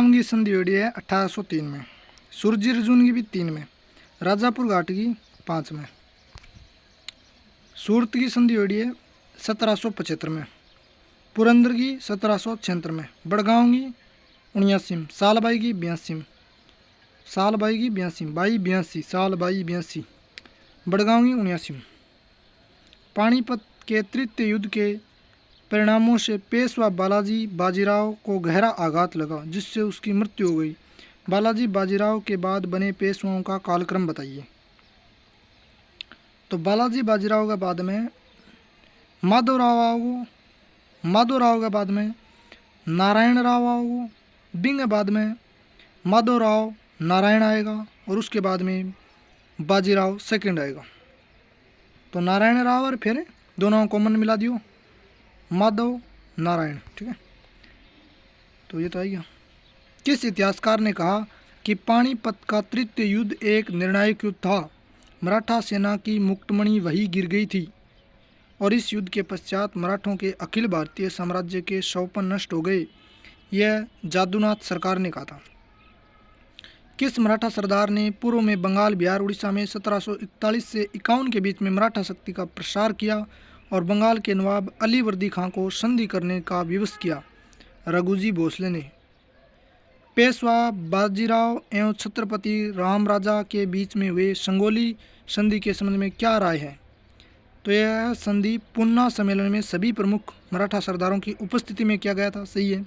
बड़गांव की संधि हुई है 1803 में, सुरजी अर्जुन की भी 3 में, राजापुर घाट की 5 में, सूरत की संधि हुई है 1775 में, पुरंदर की 1776 में, बड़गांव की 79 में, सालबाई की 82 में, सालबाई की 82 बाई 82 सालबाई 82, बड़गांव की 79 में। पानीपत के तृतीय युद्ध के परिणामों से पेशवा बालाजी बाजीराव को गहरा आघात लगा, जिससे उसकी मृत्यु हो गई। बालाजी बाजीराव के बाद बने पेशवाओं का कालक्रम बताइए। तो बालाजी बाजीराव के बाद में माधवराव के बाद में नारायण राव आओ, बिंग के बाद में माधवराव नारायण आएगा और उसके बाद में बाजीराव सेकंड आएगा। तो नारायण राव और फिर दोनों कॉमन मिला दियो, माधव नारायण, ठीक है। तो ये तो आई गया। किस इतिहासकार ने कहा कि पानीपत का तृतीय युद्ध एक निर्णायक युद्ध था? मराठा सेना की मुक्तमणि वही गिर गई थी और इस युद्ध के पश्चात मराठों के अखिल भारतीय साम्राज्य के शौपन नष्ट हो गए, यह जादूनाथ सरकार ने कहा था। किस मराठा सरदार ने पूर्व में बंगाल, बिहार, उड़ीसा में 1741 से 51 के बीच में मराठा शक्ति का प्रसार किया और बंगाल के नवाब अली वर्दी खां को संधि करने का विवश किया? रघुजी भोसले ने। पेशवा बाजीराव एवं छत्रपति रामराजा के बीच में हुए संगोली संधि के संबंध में क्या राय है? तो यह संधि पूना सम्मेलन में सभी प्रमुख मराठा सरदारों की उपस्थिति में किया गया था, सही है।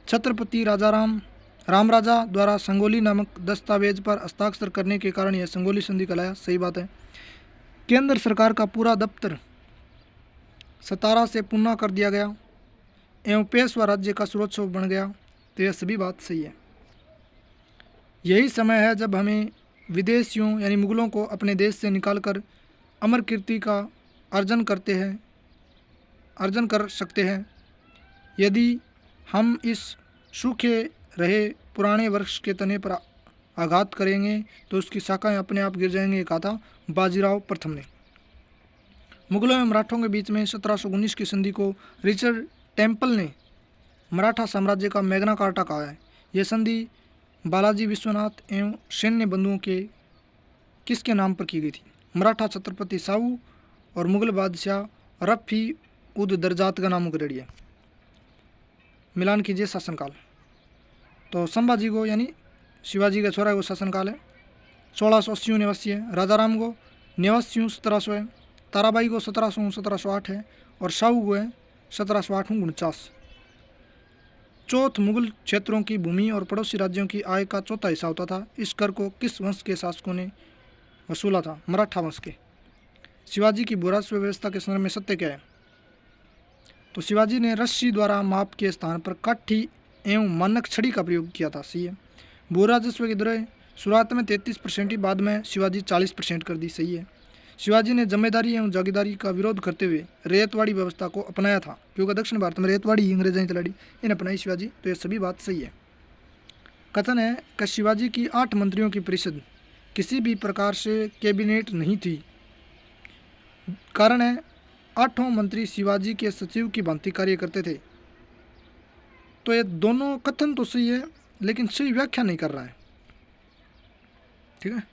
छत्रपति रामराजा द्वारा संगोली नामक दस्तावेज पर हस्ताक्षर करने के कारण यह संगोली संधि कहलाया, सही बात है। केंद्र सरकार का पूरा दफ्तर सतारा से पूना कर दिया गया एवं पेशवा राज्य का सर्वोच्च बन गया, तो यह सभी बात सही है। यही समय है जब हमें विदेशियों यानी मुगलों को अपने देश से निकालकर अमर कीर्ति का अर्जन कर सकते हैं। यदि हम इस सूखे रहे पुराने वृक्ष के तने पर आघात करेंगे तो उसकी शाखाएं अपने आप गिर जाएंगे, कहा था बाजीराव प्रथम ने। मुगलों एवं मराठों के बीच में 1719 की संधि को रिचर्ड टेम्पल ने मराठा साम्राज्य का मैग्ना कार्टा कहा है। यह संधि बालाजी विश्वनाथ एवं सैन्य बंधुओं के किसके नाम पर की गई थी? मराठा छत्रपति साहू और मुगल बादशाह रफ़ी उद दरजात का नाम उगड़िए। मिलान कीजिए शासनकाल। तो संभाजी को यानी शिवाजी का छोरा को शासनकाल है 1680 89 है, राजाराम को 89 1700 है, ताराबाई को 1700 1708 है और शाहू को है 1708 49। चौथ मुगल क्षेत्रों की भूमि और पड़ोसी राज्यों की आय का चौथा हिस्सा होता था। इस कर को किस वंश के शासकों ने वसूला था? मराठा वंश के। शिवाजी की भूराजस्व व्यवस्था के संदर्भ में सत्य क्या है? तो शिवाजी ने रस्सी द्वारा माप के स्थान पर काठी एवं मानक छड़ी का प्रयोग किया था, सही है। भूराजस्व की दरें शुरुआत में 33% बाद में शिवाजी 40% कर दी, सही है। शिवाजी ने जमींदारी एवं जागीरदारी का विरोध करते हुए रेतवाड़ी व्यवस्था को अपनाया था, क्योंकि दक्षिण भारत में रेतवाड़ी अंग्रेजों ने चलाड़ी इन अपनाई शिवाजी, तो ये सभी बात सही है। कथन है कि शिवाजी की 8 मंत्रियों की परिषद किसी भी प्रकार से कैबिनेट नहीं थी। कारण है 8 मंत्री शिवाजी के सचिव की भांति कार्य करते थे। तो ये दोनों कथन तो सही है लेकिन सही व्याख्या नहीं कर रहा है, ठीक है।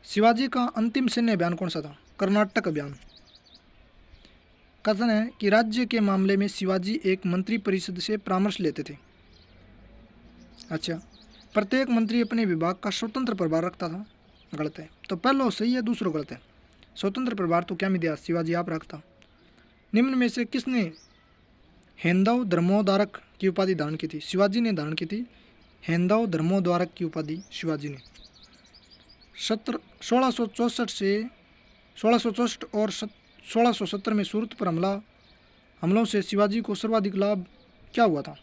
शिवाजी का अंतिम सैन्य अभियान कौन सा था? कर्नाटक अभियान। कथन है कि राज्य के मामले में शिवाजी एक मंत्री परिषद से परामर्श लेते थे। अच्छा, प्रत्येक मंत्री अपने विभाग का स्वतंत्र प्रभार रखता था, गलत है। तो पहला सही है, दूसरा गलत है। स्वतंत्र प्रभार तो क्या मिला? शिवाजी आप रखता। निम्न में से किसने हेंदव धर्मोद्धारक की उपाधि धारण की थी? शिवाजी ने धारण की थी हेंदव धर्मोद्धारक की उपाधि शिवाजी ने। 1664 और 1670 में सूरत पर हमलों से शिवाजी को सर्वाधिक लाभ क्या हुआ था?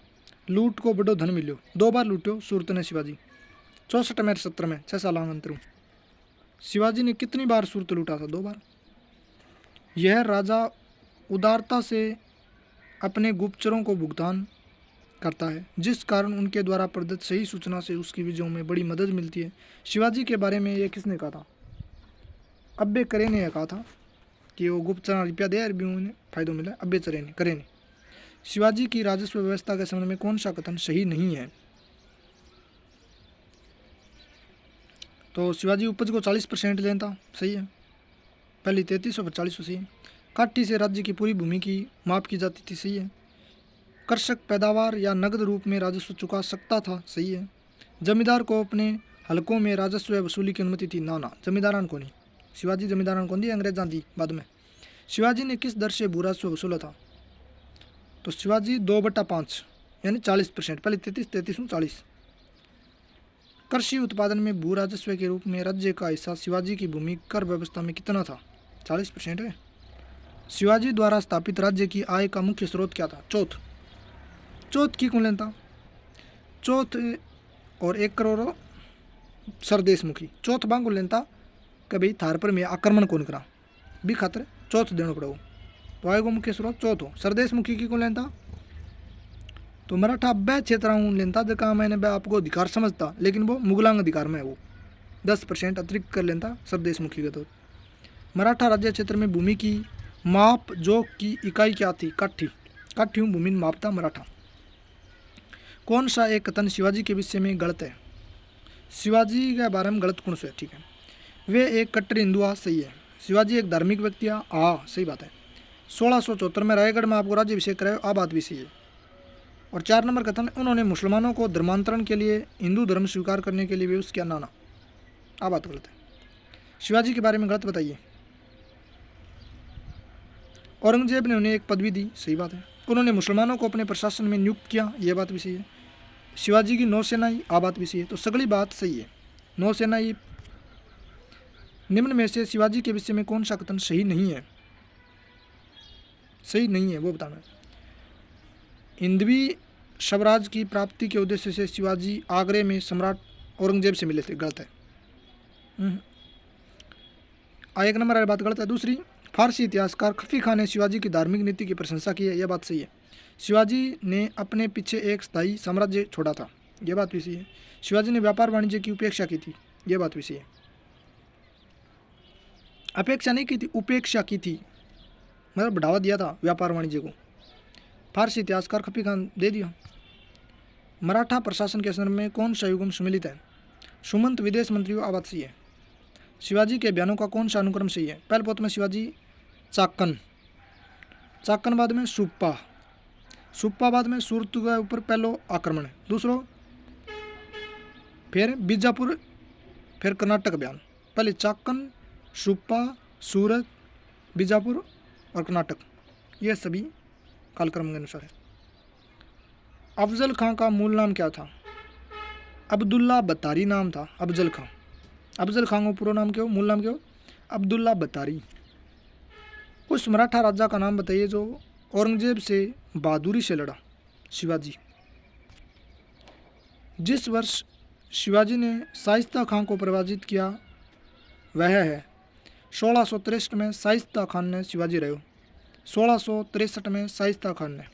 लूट को बड़ो धन मिलो। 2 बार लूटो सूरत ने शिवाजी, 64 में 70 में, 6 साल अंतरू। शिवाजी ने कितनी बार सूरत लूटा था? 2 बार। यह राजा उदारता से अपने गुप्तचरों को भुगतान करता है, जिस कारण उनके द्वारा प्रदत्त सही सूचना से उसकी विजयों में बड़ी मदद मिलती है। शिवाजी के बारे में ये किसने कहा था? अब्बे करे ने कहा था कि वो गुप्तचर रुपया दे और भी उन्हें फायदा मिला। अब्बे करे ने। शिवाजी की राजस्व व्यवस्था के संबंध में कौन सा कथन सही नहीं है? तो शिवाजी उपज को 40% लेता, सही है। पहली 3300 पर 40 सही है। काठी से राज्य की पूरी भूमि की माप की जाती थी, सही है। कृषक पैदावार या नगद रूप में राजस्व चुका सकता था, सही है। जमींदार को अपने हलकों में राजस्व वसूली की अनुमति थी, ना ना जमींदारान को नहीं। शिवाजी जमींदारान को दी, अंग्रेजां दी बाद में। शिवाजी ने किस दर से भू राजस्व वसूला था? तो शिवाजी 2/5 यानी 40%, पहले 33 40। कृषि उत्पादन में भू राजस्व के रूप में राज्य का हिस्सा शिवाजी की भूमि कर व्यवस्था में कितना था? 40% है। शिवाजी द्वारा स्थापित राज्य की आय का मुख्य स्रोत क्या था? चौथ की कौन लेता? चौथ और 1 करोड़ सरदेशमुखी। चौथ बांग को लेता कि भाई थार पर मैं आक्रमण कौन करा भी खातर चौथ देना पड़ेगा। तो आएगा मुख्य स्रोत चौथ हो। सरदेशमुखी की कौन लेता? तो मराठा वह क्षेत्र लेता जहाँ मैंने वह आपको अधिकार समझता, लेकिन वो मुगलांग अधिकार में है, वो 10% अतिरिक्त कर लेता सरदेशमुखी के तौर। मराठा राज्य क्षेत्र में भूमि की माप जोक की इकाई क्या थी? काठी। काठी भूमि मापता मराठा। कौन सा एक कथन शिवाजी के विषय में गलत है? शिवाजी के बारे में गलत कौन सा है? ठीक है, वे एक कट्टर हिंदू आ, सही है। शिवाजी एक धार्मिक व्यक्ति आ, सही बात है। 1674 में रायगढ़ में आपको राज्याभिषेक कराया, आ बात भी सही है। और 4 नंबर कथन, उन्होंने मुसलमानों को धर्मांतरण के लिए हिंदू धर्म स्वीकार करने के लिए भी उसका नाना, आ बात गलत है। शिवाजी के बारे में गलत बताइए। औरंगजेब ने उन्हें एक पदवी दी, सही बात है। उन्होंने मुसलमानों को अपने प्रशासन में नियुक्त किया, यह बात भी सही है। शिवाजी की नौसेनाई, आ बात भी सही है। तो सगली बात सही है। नौसेनाई। निम्न में से शिवाजी के विषय में कौन सा कथन सही नहीं है? सही नहीं है वो बताना। हिंदवी स्वराज की प्राप्ति के उद्देश्य से शिवाजी आगरे में सम्राट औरंगजेब से मिले थे, गलत है। 1 नंबर वाली बात गलत है। दूसरी, फारसी इतिहासकार खफी खान ने शिवाजी की धार्मिक नीति की प्रशंसा की है, यह बात सही है। शिवाजी ने अपने पीछे एक स्थायी साम्राज्य छोड़ा था, यह बात भी सही है। शिवाजी ने व्यापार वाणिज्य की उपेक्षा की थी, यह बात भी सही है। अपेक्षा नहीं की थी, उपेक्षा की थी, मतलब बढ़ावा दिया था व्यापार वाणिज्य को। फारसी इतिहासकार खफी खान दे दिया। मराठा प्रशासन के संदर्भ में कौन सा युग्म सम्मिलित है? सुमंत विदेश मंत्री को, आबाद सही है। शिवाजी के बयानों का कौन सा अनुक्रम सही है? पहले पोत में शिवाजी चाकन, चाकन बाद में सुप्पा, सुप्पा बाद में सूरत के ऊपर पहलो आक्रमण, दूसरो फिर बीजापुर, फिर कर्नाटक बयान। पहले चाकन, सुप्पा, सूरत, बीजापुर और कर्नाटक, ये सभी कालक्रम के अनुसार है। अफजल खां का मूल नाम क्या था? अब्दुल्ला बतारी नाम था अफजल खां। अफजल खां को पूरा नाम क्या हो, मूल नाम क्या हो? अब्दुल्ला बतारी। उस मराठा राजा का नाम बताइए जो औरंगजेब से बहादुरी से लड़ा। शिवाजी। जिस वर्ष शिवाजी ने शाइस्ता खां को पराजित किया वह है 1663 में शाइस्ता खान ने शिवाजी रहे। 1663 में शाइस्ता खान ने।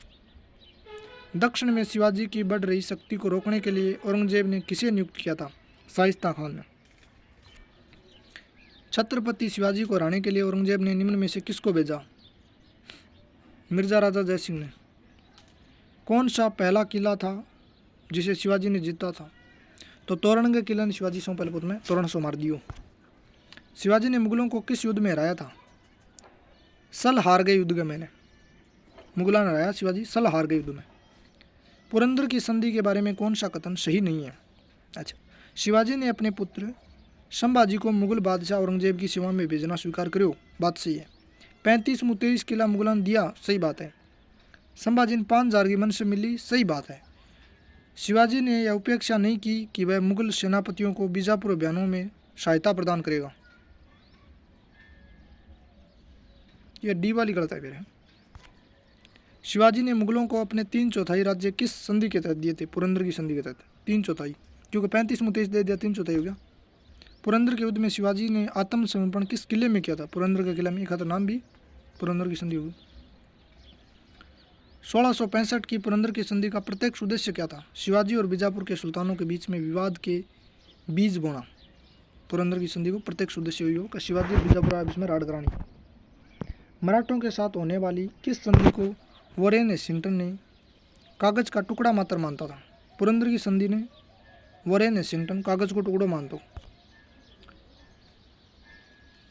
दक्षिण में शिवाजी की बढ़ रही शक्ति को रोकने के लिए औरंगजेब ने किसे नियुक्त किया था? शाइस्ता खान ने। छत्रपति शिवाजी को हराने के लिए औरंगजेब ने निम्न में से किसको भेजा? मिर्जा राजा जय सिंह ने। कौन सा पहला किला था जिसे शिवाजी ने जीता था? तो तोरण के किले ने शिवाजी सौ पहले में तोरण सो मार दियो। शिवाजी ने मुगलों को किस युद्ध में हराया था? सल हार गए युद्ध में मैंने मुगलों ने हराया शिवाजी सल हार गए युद्ध में। पुरंदर की संधि के बारे में कौन सा कथन सही नहीं है? अच्छा, शिवाजी ने अपने पुत्र संभाजी को मुगल बादशाह औरंगजेब की सेवा में भेजना स्वीकार करो, बात सही है। 35 किला मुगलों ने दिया, सही बात है। संभाजी ने 5000 की मन से मिली, सही बात है। शिवाजी ने यह उपेक्षा नहीं की कि वह मुगल सेनापतियों को बीजापुर अभियानों में सहायता प्रदान करेगा। यह डी वाली गलत है। फिर शिवाजी ने मुगलों को अपने 3/4 राज्य किस संधि के तहत दिए थे? पुरंदर की संधि के तहत 3/4, क्योंकि 35 दे दिया, 3/4 हो गया। पुरंदर के युद्ध में शिवाजी ने आत्मसमर्पण किस किले में किया था? पुरंदर के किले में। एक नाम भी पुरंदर की संधि होगी। 1665 की पुरंदर की संधि का प्रत्यक्ष उद्देश्य क्या था? शिवाजी और बीजापुर के सुल्तानों के बीच में विवाद के बीज बोना। पुरंदर की संधि को प्रत्यक्ष उद्देश्य हुई हो कि शिवाजी और बीजापुर आपस में राड़ करानी। मराठों के साथ होने वाली किस संधि को वॉरेन हेस्टिंग्टन ने कागज का टुकड़ा मात्र मानता था? पुरंदर की संधि ने वॉरेन हेस्टिंग्टन कागज को टुकड़ा मानता।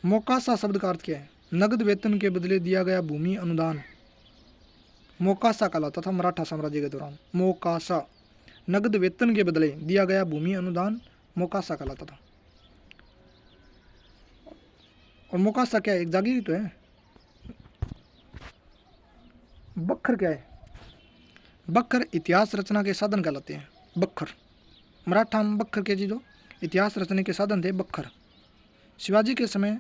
मोकासा शब्द का अर्थ क्या है? नगद वेतन के बदले दिया गया भूमि अनुदान मोकासा कहलाता था मराठा साम्राज्य के दौरान। मोकासा, नगद वेतन के बदले दिया गया भूमि अनुदान मोकासा कहलाता था। और मोकासा क्या है? एक जागीर तो है। बख्तर क्या है? बख्तर इतिहास रचना के साधन कहलाते हैं। बख्तर, मराठा में बख्तर के जी जो इतिहास रचने के साधन थे, बख्तर। शिवाजी के समय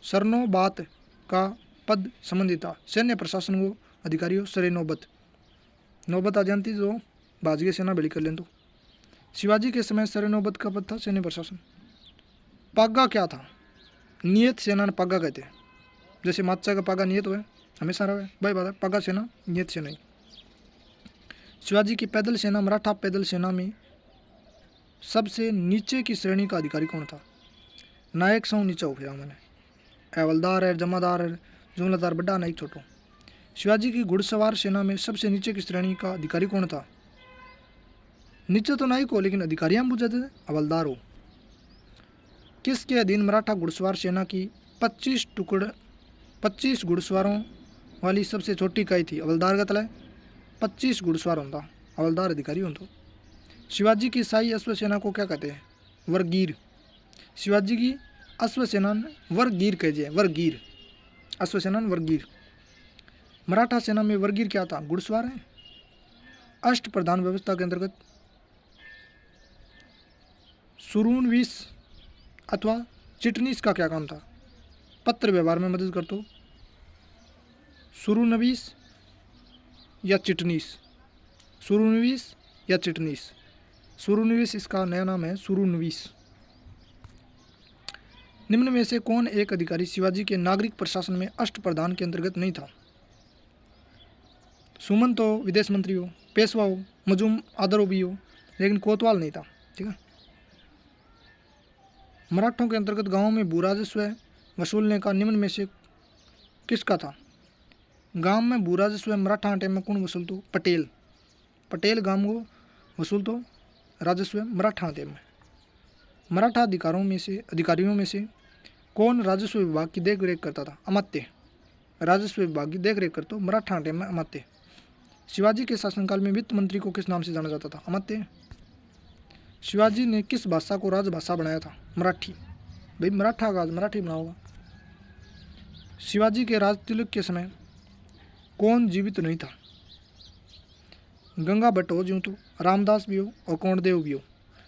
सरनोबात का पद संबंधित था। सैन्य प्रशासन को अधिकारियों सरे नौबत आ जानती जो बाजगे सेना बड़ी कर लें। तो शिवाजी के समय सरे नौबत का पद था सैन्य प्रशासन। पागा क्या था? नियत सेना ने पागा कहते हैं। जैसे माचा का पागा नियत हुआ हमेशा रहा भाई बात है, पागा सेना नियत सेना ही। शिवाजी की पैदल सेना, मराठा पैदल सेना में सबसे नीचे की श्रेणी का अधिकारी कौन था? नायक सौ नीचा हो फिर मैंने हवलदार है, जमादार है, जुमलादार बड़ा नायक छोटो। शिवाजी की घुड़सवार सेना में सबसे नीचे की श्रेणी का अधिकारी कौन था? नीचे तो नायक हो लेकिन अधिकारी हम पूछते थे हवलदार हो। किसके अधीन मराठा घुड़सवार सेना की 25 घुड़सवारों वाली सबसे छोटी इकाई थी? हवलदार का तला 25 घुड़सवार होता, हवलदार अधिकारी होता। शिवाजी की शाही अश्व सेना को क्या कहते हैं? वरगीर। शिवाजी की अश्व सेना वरगीर कहे, वरगीर, अश्व सेना वरगीर। मराठा सेना में वरगीर क्या था? घुड़सवार है। अष्ट प्रधान व्यवस्था के अंतर्गत सुरूनवीस अथवा चिटनीस का क्या काम था? पत्र व्यवहार में मदद कर तो सुरूनवीस या चिटनीस, सुरूनवीस या चिटनीस। सुरूनवीस इसका नया नाम है, सुरूनवीस। निम्न में से कौन एक अधिकारी शिवाजी के नागरिक प्रशासन में अष्ट प्रधान के अंतर्गत नहीं था? सुमंत हो, विदेश मंत्री हो, पेशवा हो, मजूम आदरो भी हो, लेकिन कोतवाल नहीं था। ठीक है। मराठों के अंतर्गत गांवों में भू राजस्व वसूलने का निम्न में से किसका था? गांव में भू राजस्व मराठा टाइम में कौन वसूल तो? पटेल। पटेल गांव को वसूल तो राजस्व मराठा टाइम में। मराठा अधिकारियों में से कौन राजस्व विभाग की देख रेख करता था? अमात्य। राजस्व विभाग की देख रेख करता मराठा टाइम में अमात्य। शिवाजी के शासनकाल में वित्त मंत्री को किस नाम से जाना जाता था? अमात्य। शिवाजी ने किस भाषा को राजभाषा बनाया था? मराठी। भाई मराठा का मराठी बना होगा। शिवाजी के राज तिलक के समय कौन जीवित नहीं था? गंगा भट्ट हो, जो तो रामदास भी हो और कौंडदेव भी हो,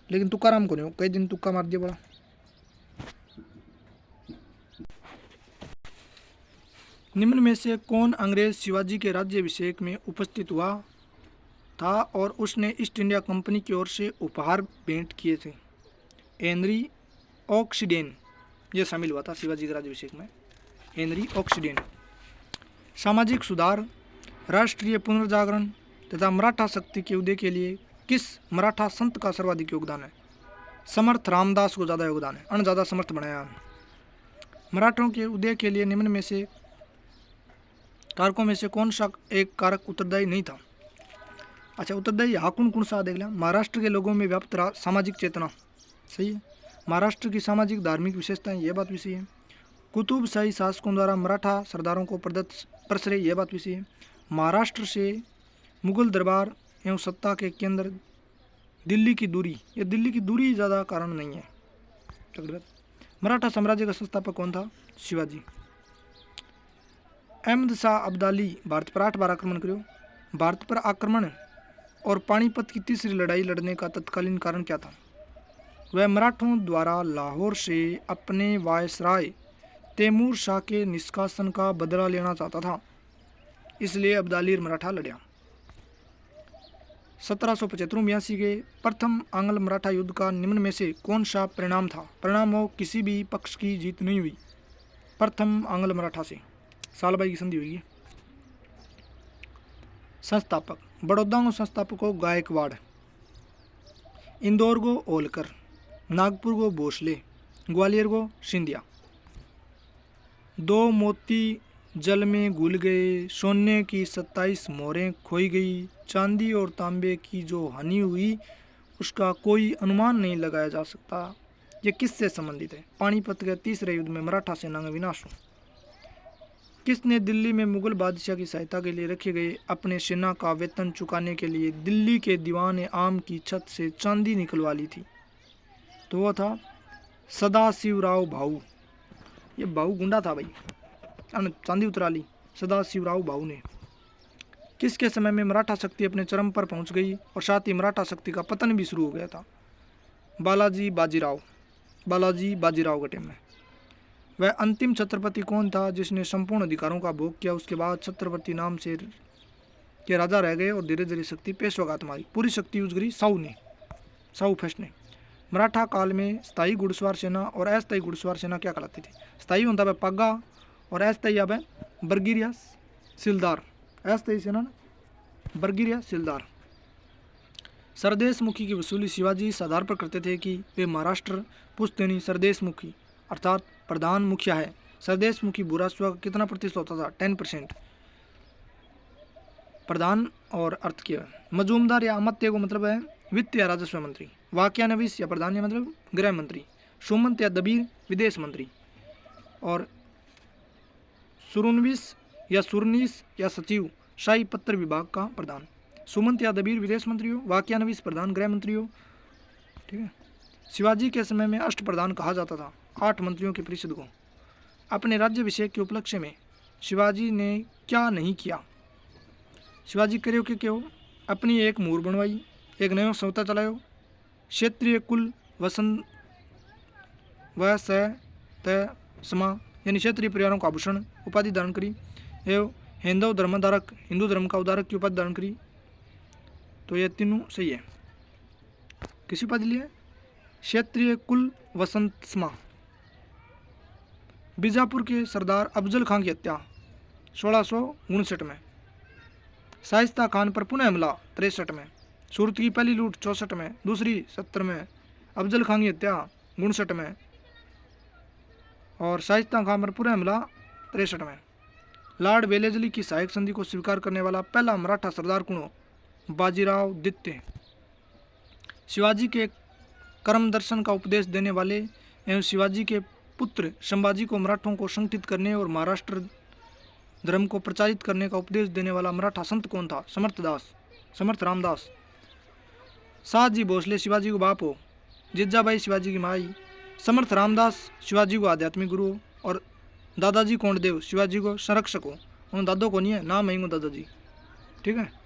लेकिन तुकाराम को नहीं हो। कई दिन तुक्का मार दिया बड़ा। निम्न में से कौन अंग्रेज शिवाजी के राज्याभिषेक में उपस्थित हुआ था और उसने ईस्ट इंडिया कंपनी की ओर से उपहार भेंट किए थे? हेनरी ऑक्सीडेन ये शामिल हुआ था शिवाजी के राज्याभिषेक में, हेनरी ऑक्सीडेन। सामाजिक सुधार, राष्ट्रीय पुनर्जागरण तथा मराठा शक्ति के उदय के लिए किस मराठा संत का सर्वाधिक योगदान है? समर्थ रामदास को ज़्यादा योगदान है, अन ज़्यादा समर्थ बनाया। मराठों के उदय के लिए निम्न में से कारकों में से कौन सा एक कारक उत्तरदायी नहीं था? अच्छा, उत्तरदायी हाँ कौन सा देख लिया। महाराष्ट्र के लोगों में व्याप्त सामाजिक चेतना, सही है। महाराष्ट्र की सामाजिक धार्मिक विशेषताएं, ये बात भी सही है। कुतुबशाही शासकों द्वारा मराठा सरदारों को प्रदत्त प्रश्रय, ये बात भी सही है। महाराष्ट्र से मुगल दरबार एवं सत्ता के केंद्र दिल्ली की दूरी, ये दिल्ली की दूरी ज़्यादा कारण नहीं है। मराठा साम्राज्य का संस्थापक कौन था? शिवाजी। अहमद शाह अब्दाली भारत पर 8 बार आक्रमण करो। भारत पर आक्रमण और पानीपत की तीसरी लड़ाई लड़ने का तत्कालीन कारण क्या था? वह मराठों द्वारा लाहौर से अपने वायसराय तैमूर शाह के निष्कासन का बदला लेना चाहता था, इसलिए अब्दाली मराठा लड़ा। 1775-82 के प्रथम आंग्ल मराठा युद्ध का निम्न में से कौन सा परिणाम था? परिणाम हो किसी भी पक्ष की जीत नहीं हुई। प्रथम आंग्ल मराठा से सालबाई की संधि हुई। संस्थापक, बड़ौदा को संस्थापक को गायकवाड़, इंदौर को होलकर, नागपुर को भोसले, ग्वालियर को सिंधिया। 2 मोती जल में घुल गए, सोने की 27 मोहरें खोई गई, चांदी और तांबे की जो हानि हुई उसका कोई अनुमान नहीं लगाया जा सकता। ये किससे संबंधित है? पानीपत के तीसरे युद्ध में मराठा सेना का विनाश हुआ। किसने दिल्ली में मुगल बादशाह की सहायता के लिए रखे गए अपने सेना का वेतन चुकाने के लिए दिल्ली के दीवान आम की छत से चांदी निकलवा ली थी? तो वो था सदाशिवराव भाऊ। ये भाऊ गुंडा था भाई, चांदी उतरा ली सदाशिवराव भाऊ ने। किसके समय में मराठा शक्ति अपने चरम पर पहुंच गई और साथ ही मराठा शक्ति का पतन भी शुरू हो गया था? बालाजी बाजीराव के टाइम में। वह अंतिम छत्रपति कौन था जिसने संपूर्ण अधिकारों का भोग किया? उसके बाद छत्रपति नाम से के राजा रह गए और धीरे धीरे शक्ति पेशवाघात मारी, पूरी शक्ति यूज करी साहू फर्स्ट ने। मराठा काल में स्थायी घुड़सवार सेना और अस्थायी घुड़सवार सेना क्या कहलाती थी? स्थायी होता है पागा और अस्थायी अब बरगिरिया सिलदार। अस्थायी सेना बरगिरिया सिलदार। सरदेशमुखी की वसूली शिवाजी इस आधार पर करते थे कि वे महाराष्ट्र पुश्तैनी सरदेशमुखी अर्थात प्रधान मुखिया है। सरदेशमुखी भूराजस्व का कितना प्रतिशत होता था? 10%। प्रधान और अर्थ क्या? मजूमदार या अमात्य को मतलब है वित्त या राजस्व मंत्री। वाक्यानविश या प्रधान या मतलब गृह मंत्री। सुमंत या दबीर विदेश मंत्री। और सुरुनविश या सुरनीस या सचिव शाही पत्र विभाग का प्रधान। सुमंत या दबीर विदेश मंत्री हो, वाक्यानविश प्रधान गृह मंत्री हो। ठीक है। शिवाजी के समय में अष्टप्रधान कहा जाता था 8 मंत्रियों के परिषद को। अपने राज्याभिषेक के उपलक्ष्य में शिवाजी ने क्या नहीं किया? शिवाजी करो के क्यों? अपनी एक मूर बनवाई, एक नया संस्था चलायो, क्षेत्रीय कुल वसंत व स त समा यानी क्षेत्रीय परिवारों का आभूषण उपाधि धारण करी एवं हिंदू धर्मधारक हिंदू धर्म का उदारक की उपाधि धारण करी। तो ये तीनों सही है। किसी उपाधि लिया? क्षेत्रीय कुल वसंत समा। बीजापुर के सरदार अफजल खान की हत्या 1659 में। शाइस्ता खान पर पुनः हमला 63 में। सूरत की पहली लूट 64 में, दूसरी 70 में, अफजल खान की हत्या 59 में और शाइस्ता खान पर पुनः हमला 63 में। लॉर्ड वेलेस्ली की सहायक संधि को स्वीकार करने वाला पहला मराठा सरदार कौन? बाजीराव द्वितीय। शिवाजी के कर्म दर्शन का उपदेश देने वाले एवं शिवाजी के पुत्र संभाजी को मराठों को संगठित करने और महाराष्ट्र धर्म को प्रचारित करने का उपदेश देने वाला मराठा संत कौन था? समर्थ रामदास। साहजी भोसले शिवाजी को बाप हो, जिज्जाबाई शिवाजी की माई, समर्थ रामदास शिवाजी को आध्यात्मिक गुरु हो और दादाजी कोंडदेव शिवाजी को संरक्षक हो। उन दादों को नहीं है, नाम है दादाजी। ठीक है।